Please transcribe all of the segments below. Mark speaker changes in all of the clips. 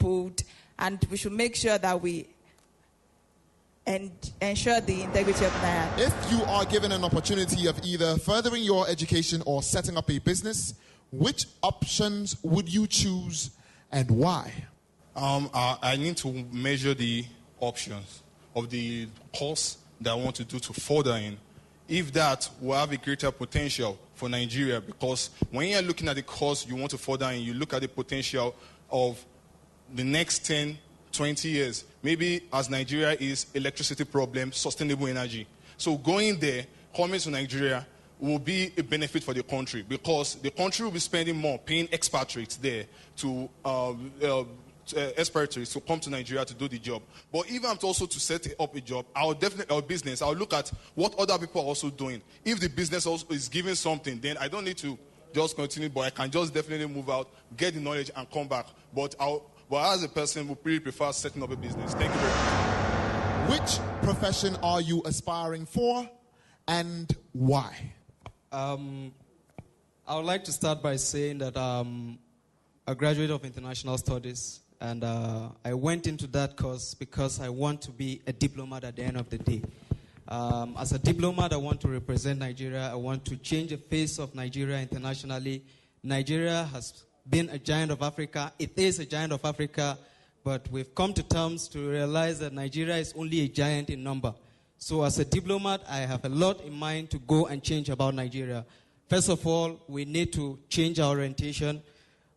Speaker 1: toppled, and we should make sure that we ensure the integrity of Naira.
Speaker 2: If you are given an opportunity of either furthering your education or setting up a business, which options would you choose and why?
Speaker 3: I need to measure the options of the course that I want to do to further in. If that will have a greater potential for Nigeria, because when you're looking at the course you want to further in, you look at the potential of the next 10, 20 years. Maybe as Nigeria is electricity problem, sustainable energy. So going there, coming to Nigeria, will be a benefit for the country, because the country will be spending more paying expatriates there to expatriates to come to Nigeria to do the job. But if I'm also to set up a job, I'll look at what other people are also doing. If the business also is giving something, then I don't need to just continue, but I can just definitely move out, get the knowledge and come back. But as a person, would really prefer setting up a business. Thank you very much.
Speaker 2: Which profession are you aspiring for and why?
Speaker 4: I would like to start by saying that I'm a graduate of international studies, and I went into that course because I want to be a diplomat at the end of the day. As a diplomat, I want to represent Nigeria. I want to change the face of Nigeria internationally. Nigeria has been a giant of Africa. It is a giant of Africa, but we've come to terms to realize that Nigeria is only a giant in number. So as a diplomat, I have a lot in mind to go and change about Nigeria. First of all, we need to change our orientation.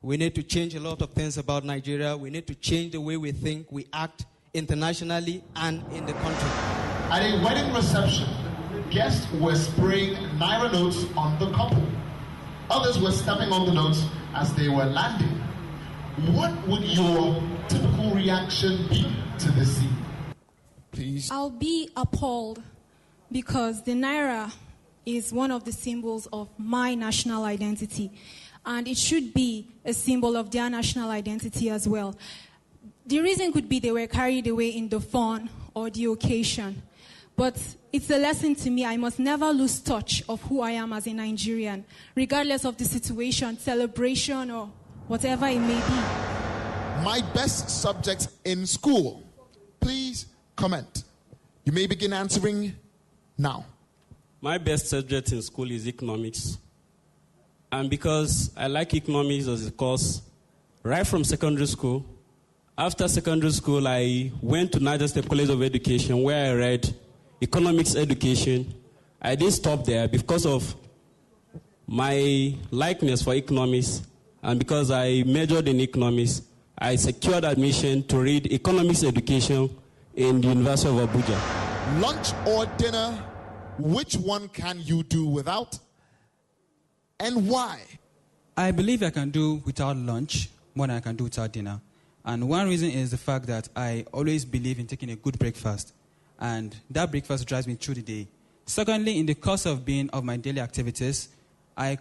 Speaker 4: We need to change a lot of things about Nigeria. We need to change the way we think, we act internationally and in the country.
Speaker 5: At a wedding reception, guests were spraying Naira notes on the couple. Others were stepping on the notes as they were landing. What would your typical reaction be to this scene?
Speaker 2: Please.
Speaker 6: I'll be appalled because the Naira is one of the symbols of my national identity, and it should be a symbol of their national identity as well. The reason could be they were carried away in the fun or the occasion, but it's a lesson to me. I must never lose touch of who I am as a Nigerian, regardless of the situation, celebration, or whatever it may be.
Speaker 2: My best subject in school. Please comment. You may begin answering now.
Speaker 7: My best subject in school is economics. And because I like economics as a course, right from secondary school, after secondary school, I went to Niger State College of Education where I read economics education. I didn't stop there because of my likeness for economics, and because I majored in economics, I secured admission to read economics education in the University of Abuja.
Speaker 2: Lunch or dinner, which one can you do without and why?
Speaker 8: I believe I can do without lunch more than I can do without dinner. And one reason is the fact that I always believe in taking a good breakfast, and that breakfast drives me through the day. Secondly, in the course of my daily activities, I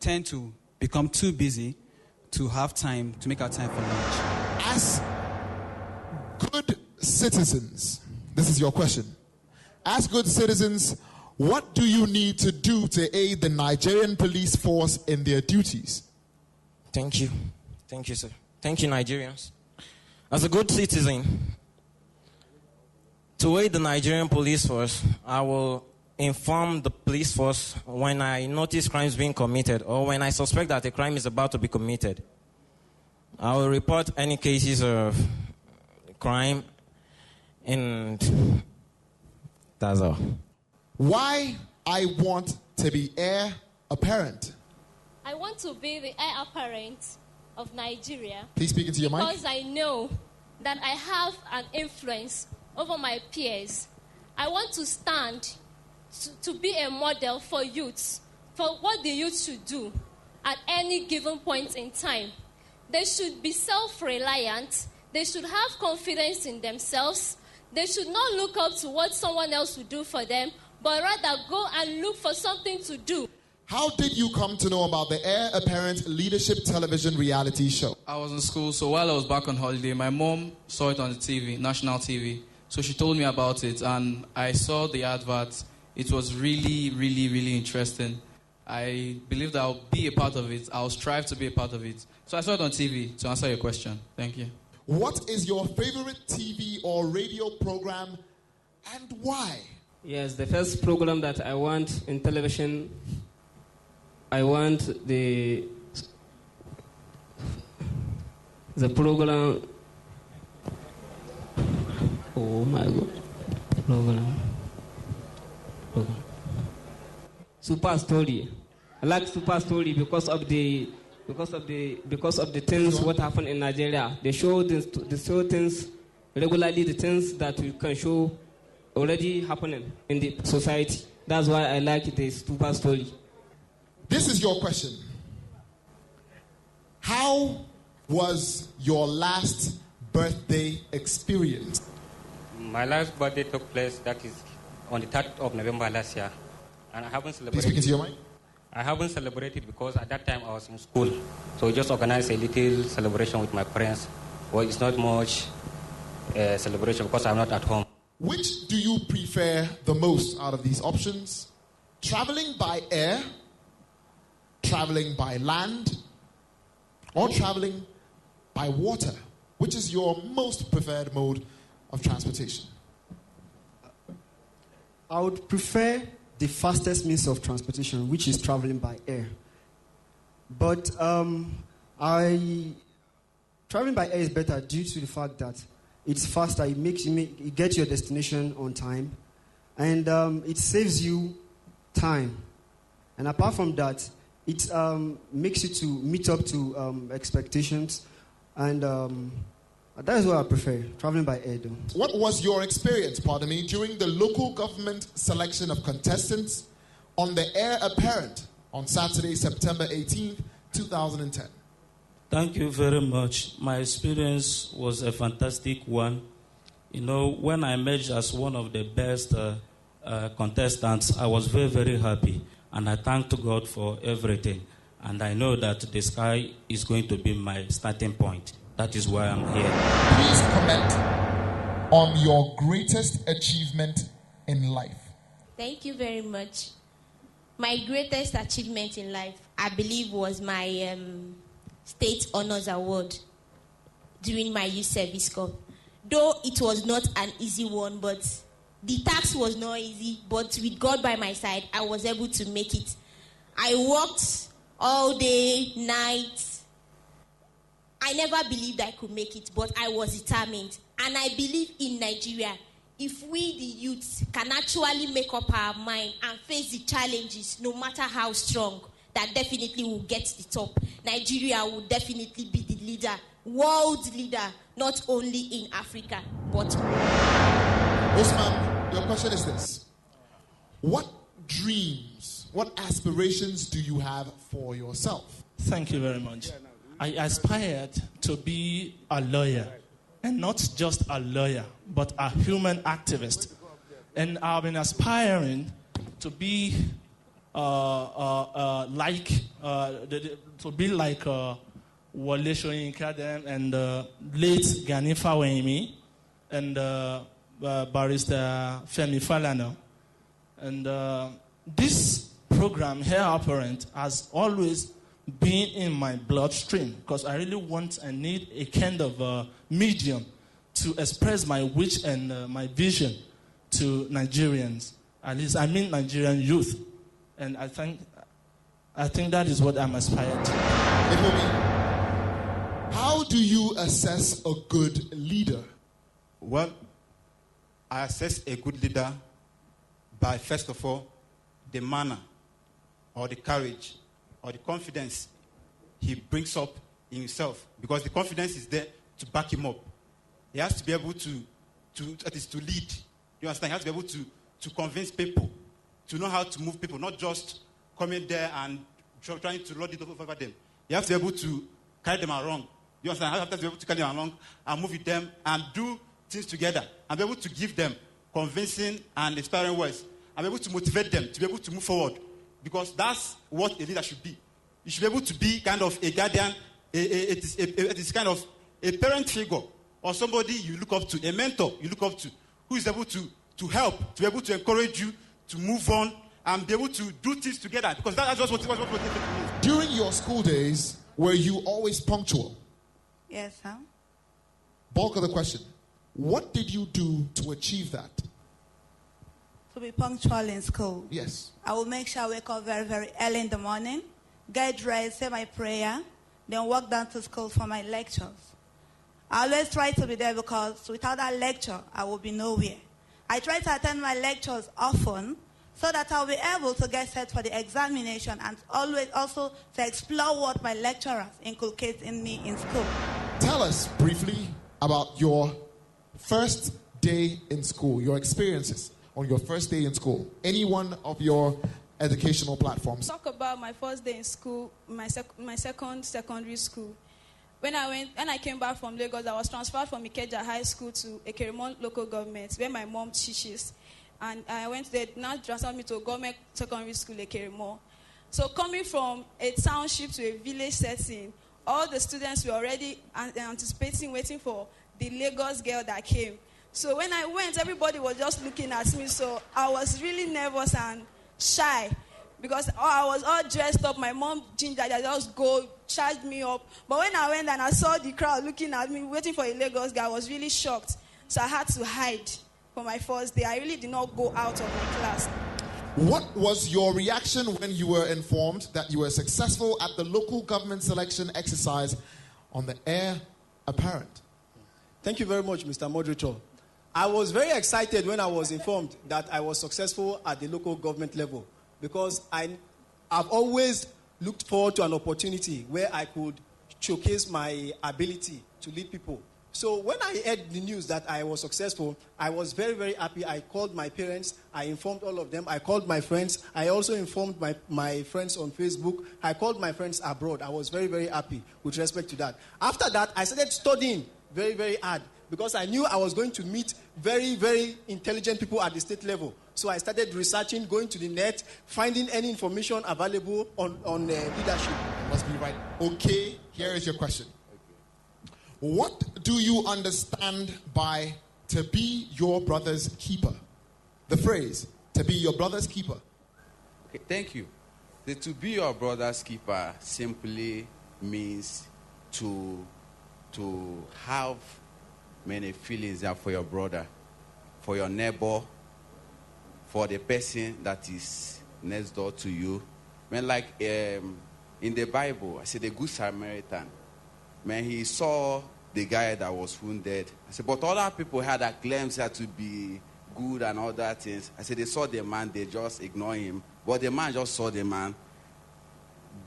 Speaker 8: tend to become too busy to have time to make out time for lunch.
Speaker 2: As good citizens, this is your question. As good citizens, what do you need to do to aid the Nigerian police force in their duties?
Speaker 9: Thank you. Thank you, sir. Thank you, Nigerians. As a good citizen, to aid the Nigerian police force, I will inform the police force when I notice crimes being committed or when I suspect that a crime is about to be committed. I will report any cases of crime, and that's all.
Speaker 2: Why I want to be heir apparent?
Speaker 10: I want to be the heir apparent of Nigeria.
Speaker 2: Please speak into your mic.
Speaker 10: Because I know that I have an influence over my peers. I want to stand to be a model for youths, for what the youth should do at any given point in time. They should be self-reliant. They should have confidence in themselves. They should not look up to what someone else will do for them, but rather go and look for something to do.
Speaker 2: How did you come to know about the Heir Apparent Leadership Television reality show?
Speaker 11: I was in school, so while I was back on holiday, my mom saw it on the TV, national TV. So she told me about it, and I saw the advert. It was really, really, really interesting. I believed I'll be a part of it. I'll strive to be a part of it. So I saw it on TV to answer your question. Thank you.
Speaker 2: What is your favorite TV or radio program and why?
Speaker 12: Yes, the first program that I want in television, I want the program. Oh my God, program. Super Story. I like Super Story because of the things what happen in Nigeria. They show things regularly, the things that we can show already happening in the society. That's why I like the Super Story.
Speaker 2: This is your question. How was your last birthday experience?
Speaker 13: My last birthday took place, that is on the 3rd of November last year. And I haven't celebrated.
Speaker 2: Please speak into your mic.
Speaker 13: I haven't celebrated because at that time I was in school. So we just organized a little celebration with my friends. Well, it's not much celebration because I'm not at home.
Speaker 2: Which do you prefer the most out of these options? Traveling by air, traveling by land, or traveling by water? Which is your most preferred mode of transportation?
Speaker 14: I would prefer the fastest means of transportation, which is traveling by air. But traveling by air is better due to the fact that it's faster. You get your destination on time, and it saves you time. And apart from that, it makes you to meet up to expectations, and that is what I prefer, traveling by air, though.
Speaker 2: What was your experience, during the local government selection of contestants on the Heir Apparent on Saturday, September 18th, 2010?
Speaker 7: Thank you very much. My experience was a fantastic one. You know, when I emerged as one of the best contestants, I was very, very happy. And I thank God for everything. And I know that the sky is going to be my starting point. That is why I'm here.
Speaker 2: Please comment on your greatest achievement in life.
Speaker 15: Thank you very much. My greatest achievement in life, I believe, was my State Honors Award during my youth service corps. Though it was not an easy one, but the task was not easy. But with God by my side, I was able to make it. I worked all day, night. I never believed I could make it, but I was determined. And I believe in Nigeria, if we, the youths, can actually make up our mind and face the challenges, no matter how strong, that definitely will get to the top. Nigeria will definitely be the leader, world leader, not only in Africa, but...
Speaker 2: Osman, your question is this. What dreams, what aspirations do you have for yourself?
Speaker 16: Thank you very much. I aspired to be a lawyer, and not just a lawyer, but a human activist. And I've been aspiring to be like Wole Soyinka and late Gani Fawemi and Barrister Femi Falana. And this program, Heir Apparent, has always been in my bloodstream because I really want and need a kind of medium to express my wish and my vision to Nigerians. At least I mean Nigerian youth. And I think that is what I'm aspired to.
Speaker 2: How do you assess a good leader?
Speaker 17: Well, I assess a good leader by, first of all, the manner or the courage or the confidence he brings up in himself. Because the confidence is there to back him up. He has to be able to lead. You understand? He has to be able to convince people, to know how to move people, not just coming there and trying to load it over them. You have to be able to carry them along. You understand? You have to be able to carry them along and move with them and do things together and be able to give them convincing and inspiring words and be able to motivate them to be able to move forward. Because that's what a leader should be. You should be able to be kind of a guardian, it is kind of a parent figure or somebody you look up to, a mentor you look up to, who is able to help, to be able to encourage you to move on and be able to do things together. Because that's just what it means.
Speaker 2: During your school days, were you always punctual?
Speaker 18: Yes, sir.
Speaker 2: bulk of the question. What did you do to achieve that?
Speaker 18: To be punctual in school.
Speaker 2: Yes.
Speaker 18: I will make sure I wake up very, very early in the morning, get dressed, say my prayer, then walk down to school for my lectures. I always try to be there because without that lecture, I will be nowhere. I try to attend my lectures often so that I'll be able to get set for the examination and always also to explore what my lecturers inculcate in me in school.
Speaker 2: Tell us briefly about your first day in school, your experiences on your first day in school. Any one of your educational platforms.
Speaker 19: Talk about my first day in school, my second secondary school. When I came back from Lagos, I was transferred from Ikeja High School to Ekeremon local government, where my mom teaches. And I went there, now transferred me to a government secondary school, Ekeremon. So coming from a township to a village setting, all the students were already anticipating, waiting for the Lagos girl that came. So when I went, everybody was just looking at me. So I was really nervous and shy because I was all dressed up. My mom ginger, I just go charged me up. But when I went and I saw the crowd looking at me, waiting for a Lagos guy, I was really shocked. So I had to hide for my first day. I really did not go out of my class.
Speaker 2: What was your reaction when you were informed that you were successful at the local government selection exercise on the Heir apparent?
Speaker 20: Thank you very much, Mr. Moderator. I was very excited when I was informed that I was successful at the local government level because I've always looked forward to an opportunity where I could showcase my ability to lead people. So when I heard the news that I was successful, I was very, very happy. I called my parents. I informed all of them. I called my friends. I also informed my friends on Facebook. I called my friends abroad. I was very, very happy with respect to that. After that, I started studying very, very hard because I knew I was going to meet very, very intelligent people at the state level. So I started researching, going to the net, finding any information available on leadership.
Speaker 2: It must be right. Okay, here is your question. What do you understand by to be your brother's keeper? The phrase, to be your brother's keeper.
Speaker 21: Okay, thank you. To be your brother's keeper simply means to have many feelings for your brother, for your neighbor, for the person that is next door to you. When in the Bible, I said the Good Samaritan, when he saw the guy that was wounded, I said, but other people had a claims had to be good and all that things. I said, they saw the man, they just ignore him. But the man just saw the man,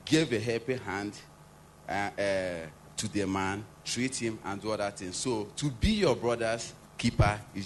Speaker 21: gave a helping hand to the man, treat him and do other things. So to be your brother's keeper is